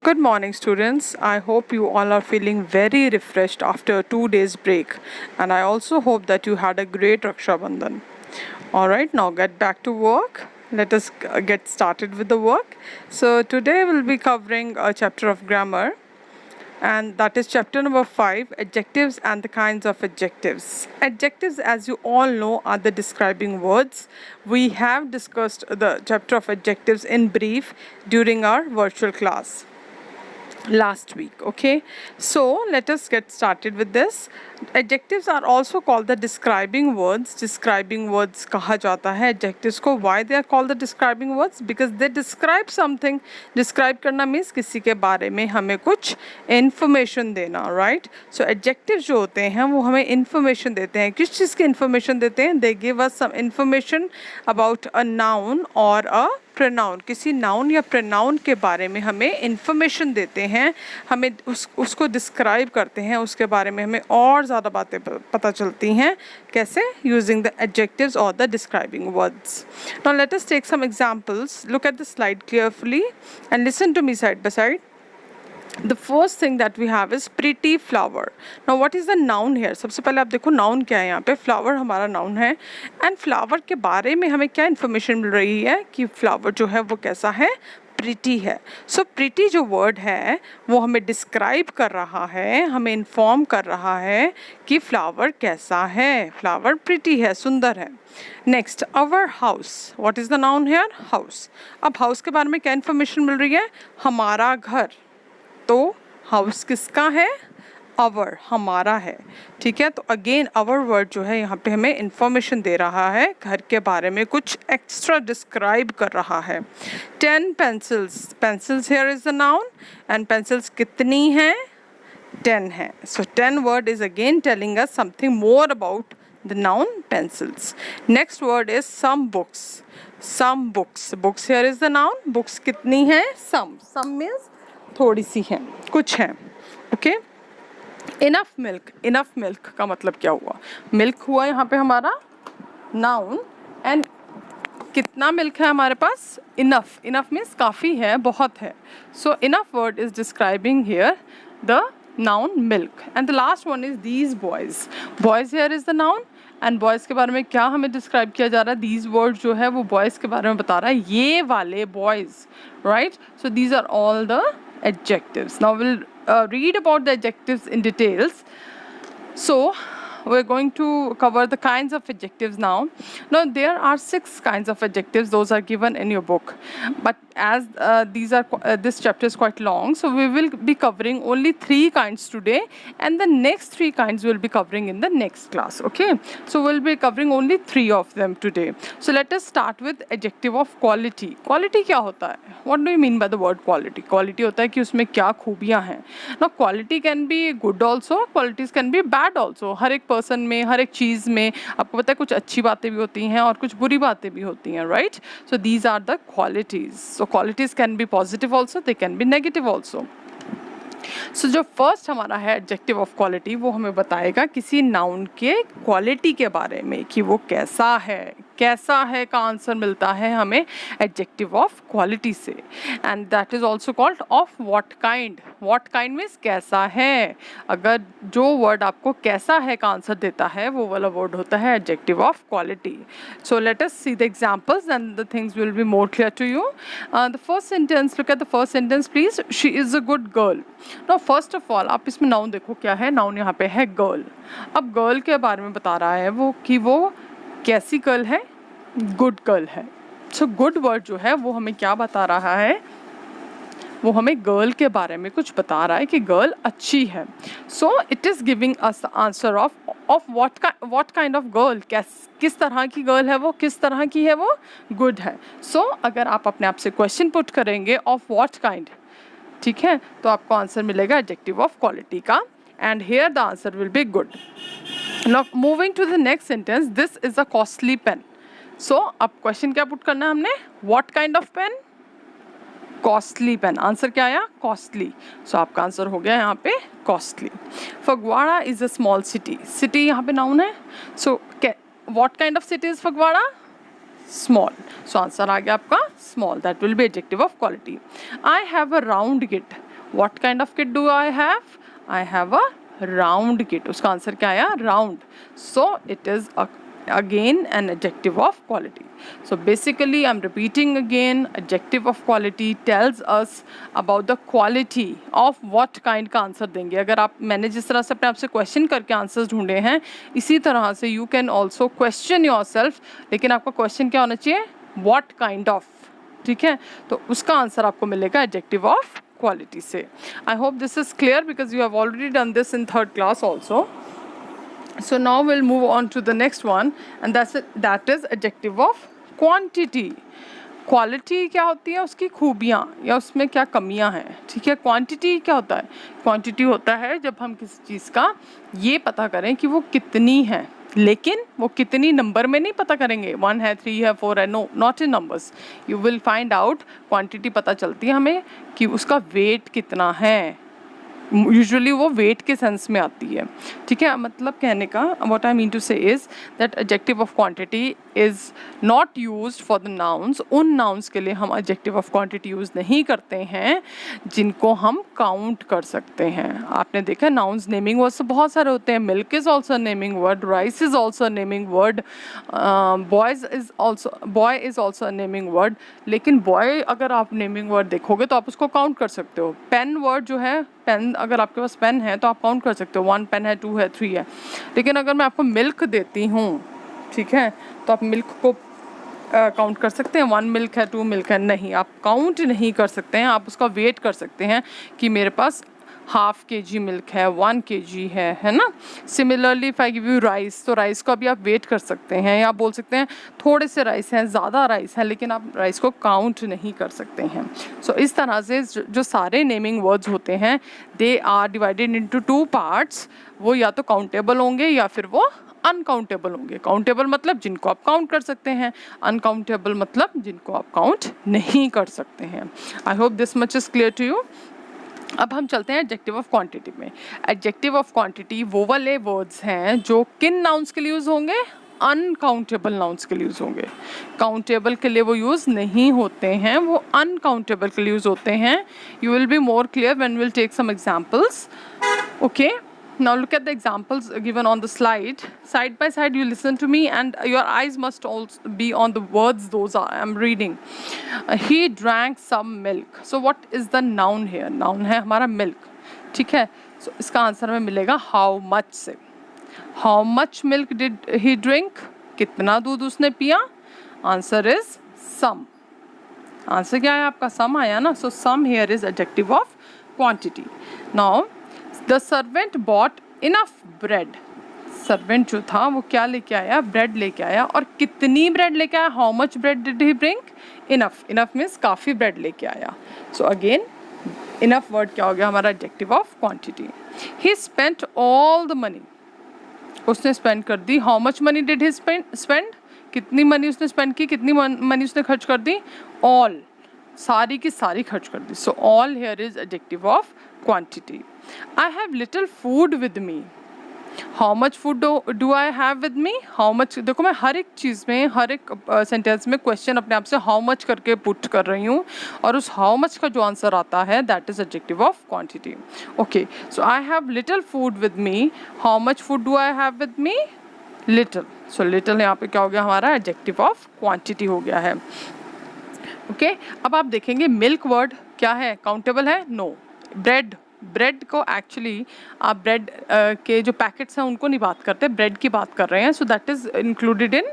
Good morning, students. I hope you all are feeling very refreshed after a 2 days break, and I also hope that you had a great Raksha Bandhan. All right, now get back to work. Let us get started with the work. So today we'll be covering a chapter of grammar, and that is chapter number 5, adjectives and the kinds of adjectives. Adjectives, as you all know, are the describing words. We have discussed the chapter of adjectives in brief during our virtual class last week. Okay, so let us get started with this. Adjectives are also called the describing words. Describing words कहा जाता है adjectives को. Why they are called the describing words? Because they describe something. Describe करना means किसी के बारे में हमें कुछ information देना, right? So adjectives जो होते हैं वो हमें information देते हैं. किस चीज़ की information देते हैं? They give us some information about a noun or a pronoun. किसी noun या pronoun के बारे में हमें information देते हैं, हमें उसको describe करते हैं, उसके बारे में हमें और ज़्यादा बातें पता चलती हैं. कैसे? Using the adjectives or the describing words. Now let us take some examples. Look at the slide carefully and listen to me side by side. The first thing that we have is pretty flower. Now what is the noun here? सबसे पहले आप देखो noun क्या है यहाँ पे. Flower हमारा noun है, and flower के बारे में हमें क्या information मिल रही है कि flower जो है वो कैसा है, pretty है. So pretty जो word है वो हमें describe कर रहा है, हमें inform कर रहा है कि flower कैसा है. Flower pretty है, सुंदर है. Next, our house. What is the noun here? House. अब house के बारे में क्या information मिल रही है? हमारा घर. तो हाउस किसका है? आवर, हमारा है. ठीक है, तो अगेन आवर वर्ड जो है यहाँ पे हमें इंफॉर्मेशन दे रहा है, घर के बारे में कुछ एक्स्ट्रा डिस्क्राइब कर रहा है. 10 pencils. Pencils here is the noun, and pencils कितनी हैं? 10 हैं. So 10 word is again telling us something more about the noun pencils. Next word is some books. Some books. Books here is the noun. Books कितनी हैं? Some. Some means थोड़ी सी हैं, कुछ हैं. Okay. Enough milk. Enough milk का मतलब क्या हुआ? मिल्क हुआ यहाँ पे हमारा नाउन, एंड कितना मिल्क है हमारे पास? इनफ. इनफ मीन्स काफ़ी है, बहुत है. So enough word is describing here the noun milk. And the last one is these boys. Boys here is the noun, and boys के बारे में क्या हमें डिस्क्राइब किया जा रहा है? दीज वर्ड जो है वो बॉयज़ के बारे में बता रहा है, ये वाले boys, right? So these are all the adjectives. Now we'll read about the adjectives in details. So we're going to cover the kinds of adjectives now. Now there are 6 kinds of adjectives. Those are given in your book, but as this chapter is quite long, so we will be covering only 3 kinds today, and the next 3 kinds we'll be covering in the next class. Okay, so we'll be covering only 3 of them today. So let us start with adjective of quality. Quality क्या होता है? What do you mean by the word quality? Quality होता है कि उसमें क्या खूबियाँ हैं. Now quality can be good also, qualities can be bad also. हर एक पर्सन में, हर एक चीज़ में आपको पता है कुछ अच्छी बातें भी होती हैं और कुछ बुरी बातें भी होती हैं, right? So these are the qualities. So qualities can be positive also, they can be negative also. So जो फर्स्ट हमारा है एडजेक्टिव ऑफ क्वालिटी, वो हमें बताएगा किसी नाउन के क्वालिटी के बारे में कि वो कैसा है. कैसा है का आंसर मिलता है हमें एडजेक्टिव ऑफ क्वालिटी से. And that is also called off what kind. What kind means कैसा है. अगर जो वर्ड आपको कैसा है का आंसर देता है वो वाला वर्ड होता है adjective of quality. So let us see the examples and the things will be more clear to you. The first sentence, look at the first sentence please. She is a good girl. Now first of all आप इसमें noun देखो क्या है. Noun यहाँ पे है girl. अब girl के बारे में बता रहा है वो कि वो कैसी गर्ल है? गुड गर्ल है. सो गुड वर्ड जो है वो हमें क्या बता रहा है? वो हमें गर्ल के बारे में कुछ बता रहा है कि गर्ल अच्छी है. So it is giving us the answer of what kind of girl. किस तरह की गर्ल है वो, किस तरह की है वो? गुड है. सो अगर आप अपने आप से क्वेश्चन पुट करेंगे ऑफ व्हाट काइंड, ठीक है, तो आपको आंसर मिलेगा एडजेक्टिव ऑफ क्वालिटी का, and here the answer will be good. Now moving to the next sentence. This is a costly pen. So अब क्वेश्चन क्या पुट करना है हमने? What kind of pen? Costly pen. Answer क्या आया? Costly. सो आपका answer हो गया यहाँ पे costly. Phagwara is a small city. City यहाँ पे नाउन है. So what kind of city is Phagwara? Small. So answer आ गया आपका small. That will be adjective of quality. I have a round kit. What kind of kit do I have a round kit. उसका answer क्या आया? Round. So it is again an adjective of quality. So basically I'm repeating again, adjective of quality tells us about the quality of what kind का answer देंगे. अगर आप, मैंने जिस तरह से अपने आपसे क्वेश्चन करके आंसर्स ढूंढे हैं, इसी तरह से you can also question yourself, लेकिन आपका क्वेश्चन क्या होना चाहिए? what kind of. ठीक है, तो उसका आंसर आपको मिलेगा adjective of quality से. I hope this is clear because you have already done this in 3rd class also. So now we'll move on to the next one, and that is adjective of quantity. Quality क्या होती है? उसकी खूबियाँ या उसमें क्या कमियाँ हैं. ठीक है, क्वांटिटी क्या होता है? क्वांटिटी होता है जब हम किसी चीज़ का ये पता करें कि वो कितनी है, लेकिन वो कितनी नंबर में नहीं पता करेंगे. 1 है, 3 है, 4 है, no, not in numbers. You will find out, quantity पता चलती है हमें कि उसका वेट कितना है. यूजुअली वो वेट के सेंस में आती है. ठीक है, मतलब कहने का व्हाट आई मीन टू से is that adjective of quantity is not used for the nouns. उन नाउन्स के लिए हम एडजेक्टिव ऑफ क्वांटिटी यूज़ नहीं करते हैं जिनको हम काउंट कर सकते हैं. आपने देखा नाउन्स नेमिंग वर्ड्स तो बहुत सारे होते हैं. Milk is also naming word, rice is also naming word, boy is also naming word. लेकिन बॉय अगर आप नेमिंग वर्ड देखोगे तो आप उसको काउंट कर सकते हो. पेन वर्ड जो है, पेन, अगर आपके पास पेन है तो आप काउंट कर सकते हो. 1 पेन है, 2 है, 3 है. लेकिन अगर मैं आपको मिल्क देती हूँ, ठीक है, तो आप मिल्क को काउंट कर सकते हैं. 1 मिल्क है, 2 मिल्क है, नहीं, आप काउंट नहीं कर सकते हैं. आप उसका वेट कर सकते हैं कि मेरे पास ½ kg मिल्क है, 1 kg है ना. Similarly if I give you rice, तो राइस को अभी आप वेट कर सकते हैं, या आप बोल सकते हैं थोड़े से राइस हैं, ज़्यादा राइस है, लेकिन आप राइस को काउंट नहीं कर सकते हैं. सो इस तरह से जो सारे नेमिंग वर्ड्स होते हैं, they are divided into 2 parts. वो या तो काउंटेबल होंगे या फिर वो अनकाउंटेबल होंगे. काउंटेबल मतलब जिनको आप काउंट कर सकते हैं, अनकाउंटेबल मतलब जिनको आप काउंट नहीं कर सकते हैं. I hope this much is clear to you. अब हम चलते हैं एडजेक्टिव ऑफ क्वांटिटी में. एडजेक्टिव ऑफ क्वांटिटी वो वाले वर्ड्स हैं जो किन नाउन्स के लिए यूज़ होंगे? अनकाउंटेबल नाउन्स के लिए यूज़ होंगे. काउंटेबल के लिए वो यूज़ नहीं होते हैं, वो अनकाउंटेबल के लिए यूज़ होते हैं. You will be more clear when will take some examples. Okay, now look at the examples given on the slide. Side by side you listen to me and your eyes must also be on the words those I am reading. He drank some milk. So what is the noun here? Noun है हमारा milk. ठीक है, so इसका answer में मिलेगा how much से. How much milk did he drink? कितना दूध उसने पिया? Answer is some. आंसर क्या है आपका? some आया ना. So some here is adjective of quantity. Now The servant bought enough bread. Servant जो था वो क्या लेके आया? ब्रेड लेके आया. और कितनी ब्रेड लेके आया? How much bread did he bring? Enough. Enough means काफ़ी ब्रेड लेके आया. सो अगेन इनफ वर्ड क्या हो गया हमारा? Adjective of quantity. He spent all the money. उसने स्पेंड कर दी. How much money did he spend? कितनी मनी उसने स्पेंड की? कितनी मनी उसने खर्च कर दी? ऑल. सारी की सारी खर्च कर दी. So all here is adjective of quantity. I have little food with me. How much food do I have with me? How much. देखो मैं हर एक चीज़ में, हर एक सेंटेंस में क्वेश्चन अपने आप से how much करके पुट कर रही हूँ, और उस how much का जो आंसर आता है that is adjective of quantity. Okay, so I have little food with me. How much food do I have with me? Little. So little यहाँ पे क्या हो गया हमारा? adjective of quantity हो गया है. Okay, अब आप देखेंगे मिल्क वर्ड क्या है? काउंटेबल है? नो. ब्रेड, ब्रेड को एक्चुअली आप ब्रेड के जो पैकेट्स हैं उनको नहीं बात करते, ब्रेड की बात कर रहे हैं. So that is included in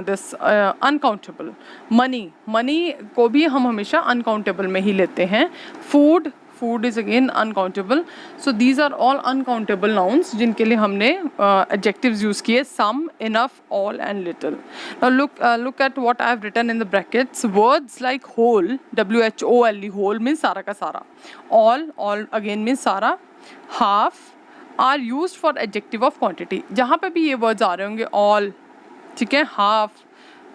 this uncountable. Money, money को भी हम हमेशा अनकाउंटेबल में ही लेते हैं. Food, food is again uncountable. So these are all uncountable nouns जिनके लिए हमने एडजेक्टिव्स यूज़ किए. Some, enough, all and little. Now look at what I have written in the brackets. Words like whole, WHOLE, whole means सारा का सारा. All, all again means सारा. Half are used for adjective of quantity. जहाँ पे भी ये words आ रहे होंगे, ऑल, ठीक है, हाफ,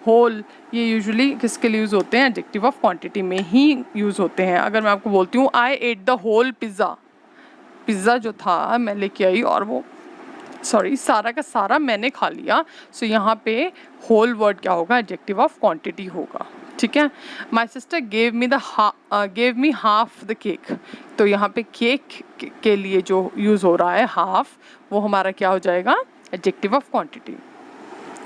होल, ये यूजुअली किसके लिए यूज़ होते हैं? एडजेक्टिव ऑफ क्वांटिटी में ही यूज़ होते हैं. अगर मैं आपको बोलती हूँ I ate the whole pizza, pizza जो था मैं लेके आई और वो सारा का सारा मैंने खा लिया. सो यहाँ पे होल वर्ड क्या होगा? एडजेक्टिव ऑफ क्वांटिटी होगा. ठीक है। My sister gave me half the cake, तो यहाँ पे केक के लिए जो यूज़ हो रहा है हाफ, वो हमारा क्या हो जाएगा, adjective of quantity.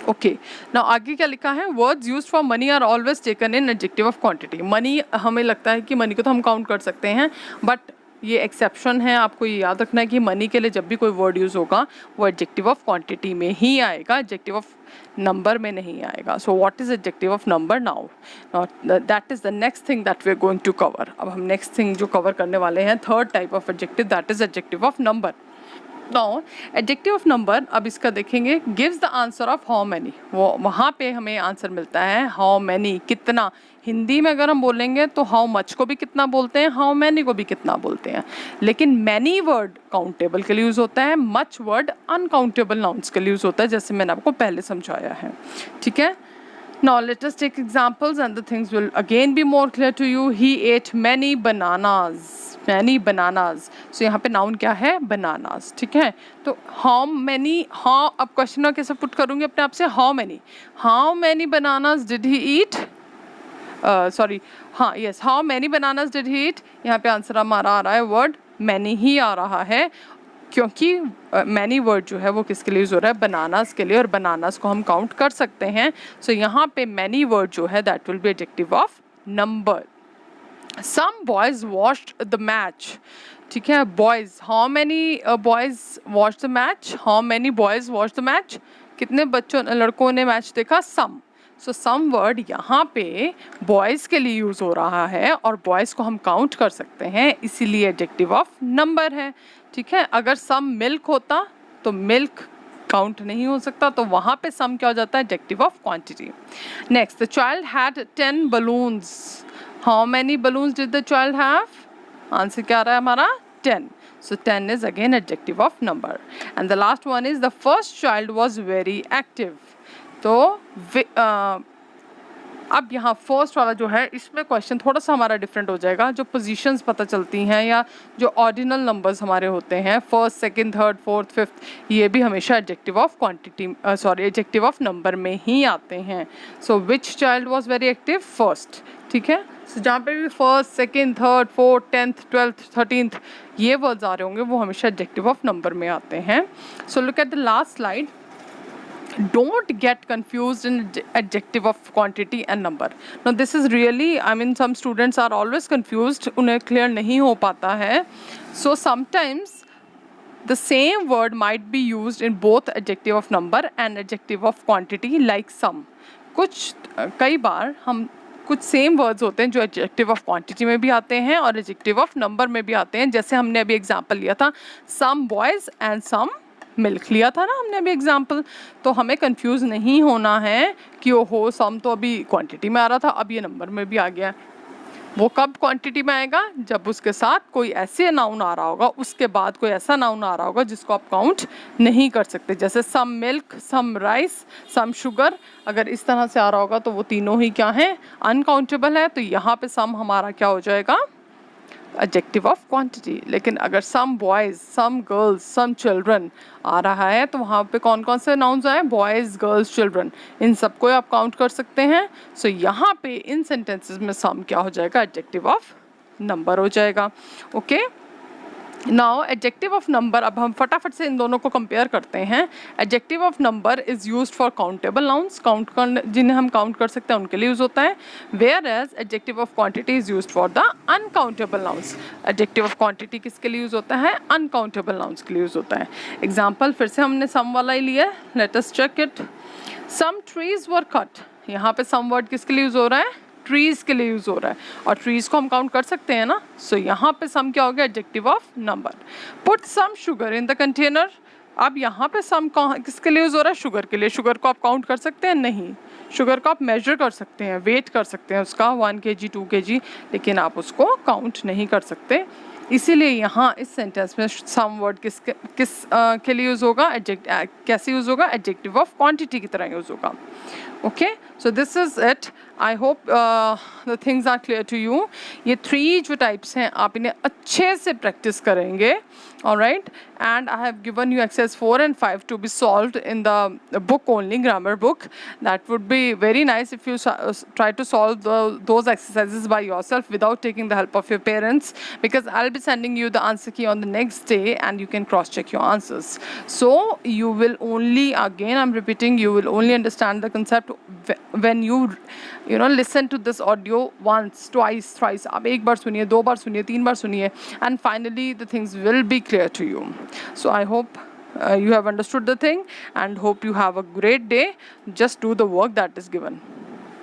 Okay, now आगे क्या लिखा है, words used for money are always taken in adjective of quantity. Money, हमें लगता है कि मनी को तो हम काउंट कर सकते हैं, बट ये एक्सेप्शन है, आपको ये याद रखना है कि मनी के लिए जब भी कोई वर्ड यूज़ होगा वो एडजेक्टिव ऑफ क्वांटिटी में ही आएगा, एडजेक्टिव ऑफ नंबर में नहीं आएगा। So what is adjective of number now, that is the next thing that we are going to cover. अब हम नेक्स्ट थिंग जो कवर करने वाले हैं, third type of adjective, that is adjective of number. Now adjective of number, अब इसका देखेंगे, gives the answer of how many, वो वहाँ पे हमें आंसर मिलता है हाउ मैनी, कितना। हिंदी में अगर हम बोलेंगे तो हाउ मच को भी कितना बोलते हैं, हाउ मैनी को भी कितना बोलते हैं, लेकिन मैनी वर्ड काउंटेबल के लिए यूज़ होता है, मच वर्ड अनकाउंटेबल नाउन्स के लिए यूज़ होता है, जैसे मैंने आपको पहले समझाया है। ठीक है, now let us take examples and the things will again be more clear to you. He ate many bananas, many bananas. So यहाँ पे noun क्या है, bananas। ठीक है, तो how many, how, अब क्वेश्चन कैसे पुट करूँगी अपने आप से, how many bananas did he eat, sorry, हाँ yes, how many bananas did he eat, यहाँ पे आंसर हमारा आ रहा है वर्ड many ही आ रहा है, क्योंकि मैनी वर्ड जो है वो किसके लिए यूज़ हो रहा है, बनानास के लिए, और बनानास को हम काउंट कर सकते हैं। सो यहाँ पे मैनी वर्ड जो है that will be adjective of number. Some boys watched the match, ठीक है, boys, how many boys watch the match, how many boys watch the match, कितने बच्चों लड़कों ने मैच देखा, सम। सो सम वर्ड यहाँ पे बॉयज़ के लिए यूज़ हो रहा है, और बॉयज़ को हम काउंट कर सकते हैं, इसीलिए एडजेक्टिव ऑफ नंबर है। ठीक है, अगर सम मिल्क होता तो मिल्क काउंट नहीं हो सकता, तो वहाँ पे सम क्या हो जाता है, adjective of quantity. Next, the child had 10 balloons, how many balloons did the child have, answer क्या आ रहा है हमारा, 10। So 10 is again adjective of number. And the last one is the first child was very active. तो अब यहाँ first वाला जो है, इसमें क्वेश्चन थोड़ा सा हमारा डिफरेंट हो जाएगा, जो पोजीशंस पता चलती हैं या जो ऑर्डिनल नंबर्स हमारे होते हैं, first, second, third, fourth, fifth, ये भी हमेशा adjective of quantity, sorry, adjective of number में ही आते हैं। So which child was very active, first. ठीक है, सो जहाँ पे भी first, second, third, fourth, 10th, 12th, 13th ये वर्ड्स आ रहे होंगे, वो हमेशा एडजेक्टिव ऑफ नंबर में आते हैं। So look at the last slide. Don't get confused in adjective of quantity and number. Now this is really, I mean, some students are always confused, उन्हें clear नहीं हो पाता है। So sometimes the same word might be used in both adjective of number and adjective of quantity, like some. कई बार हम कुछ same words होते हैं जो एडजेक्टिव ऑफ क्वांटिटी में भी आते हैं और एडजेक्टिव ऑफ नंबर में भी आते हैं, जैसे हमने अभी एग्जांपल लिया था, सम बॉयज़ एंड सम मिल्क लिया था ना हमने अभी एग्जाम्पल। तो हमें कंफ्यूज नहीं होना है कि ओहो सम तो अभी क्वांटिटी में आ रहा था, अब ये नंबर में भी आ गया। वो कब क्वांटिटी में आएगा, जब उसके साथ कोई ऐसे नाउन आ रहा होगा, उसके बाद कोई ऐसा नाउन आ रहा होगा जिसको आप काउंट नहीं कर सकते, जैसे some milk, some rice, some sugar. अगर इस तरह से आ रहा होगा तो वो तीनों ही क्या हैं, अनकाउंटेबल है। तो यहाँ पे सम हमारा क्या हो जाएगा, एडजेक्टिव ऑफ क्वांटिटी। लेकिन अगर some boys, some girls, some children आ रहा है तो वहाँ पे कौन कौन से नाउन्स आए, बॉयज़, गर्ल्स, चिल्ड्रन, इन सबको आप काउंट कर सकते हैं। सो यहाँ पे इन सेंटेंसेस में सम क्या हो जाएगा, एडजेक्टिव ऑफ नंबर हो जाएगा। Okay, now adjective of number, अब हम फटाफट से इन दोनों को कंपेयर करते हैं। Adjective of number is used for countable nouns, count कर, जिन्हें हम काउंट कर सकते हैं उनके लिए यूज़ होता है। Whereas adjective of quantity is used for the uncountable nouns. Adjective of quantity किसके लिए यूज़ होता है, अनकाउंटेबल नाउन्स के लिए यूज़ होता है। एग्जाम्पल फिर से हमने सम वाला ही लिया, let us check it. Some trees were cut, यहाँ पे सम वर्ड किसके लिए यूज़ हो रहा है, ट्रीज़ के लिए यूज़ हो रहा है, और ट्रीज़ को हम काउंट कर सकते हैं ना। सो यहाँ पे सम क्या हो गया, adjective of number. Put some sugar in the container, अब यहाँ पे सम किसके लिए यूज़ हो रहा है, शुगर के लिए। शुगर को आप काउंट कर सकते हैं, नहीं। शुगर को आप मेजर कर सकते हैं, वेट कर सकते हैं उसका 1 kg 2 kg, लेकिन आप उसको काउंट नहीं कर सकते। इसीलिए यहाँ इस सेंटेंस में सम वर्ड किस के लिए यूज़ होगा, कैसे यूज़ होगा, एडजेक्टिव ऑफ क्वांटिटी की तरह यूज़ होगा। Okay, So this is it. I hope the things are clear to you. ये 3 जो types हैं आप इन्हें अच्छे से practice करेंगे. All right, and I have given you exercise 4 and 5 to be solved in the book only, grammar book. That would be very nice if you try to solve those exercises by yourself without taking the help of your parents, because I'll be sending you the answer key on the next day and you can cross check your answers. So you will only, again I'm repeating, you will only understand the concept when you listen to this audio once, twice, thrice. आप एक बार सुनिए, 2 बार सुनिए, 3 बार सुनिए, and finally the things will be clear to you. So I hope you have understood the thing and hope you have a great day. Just do the work that is given.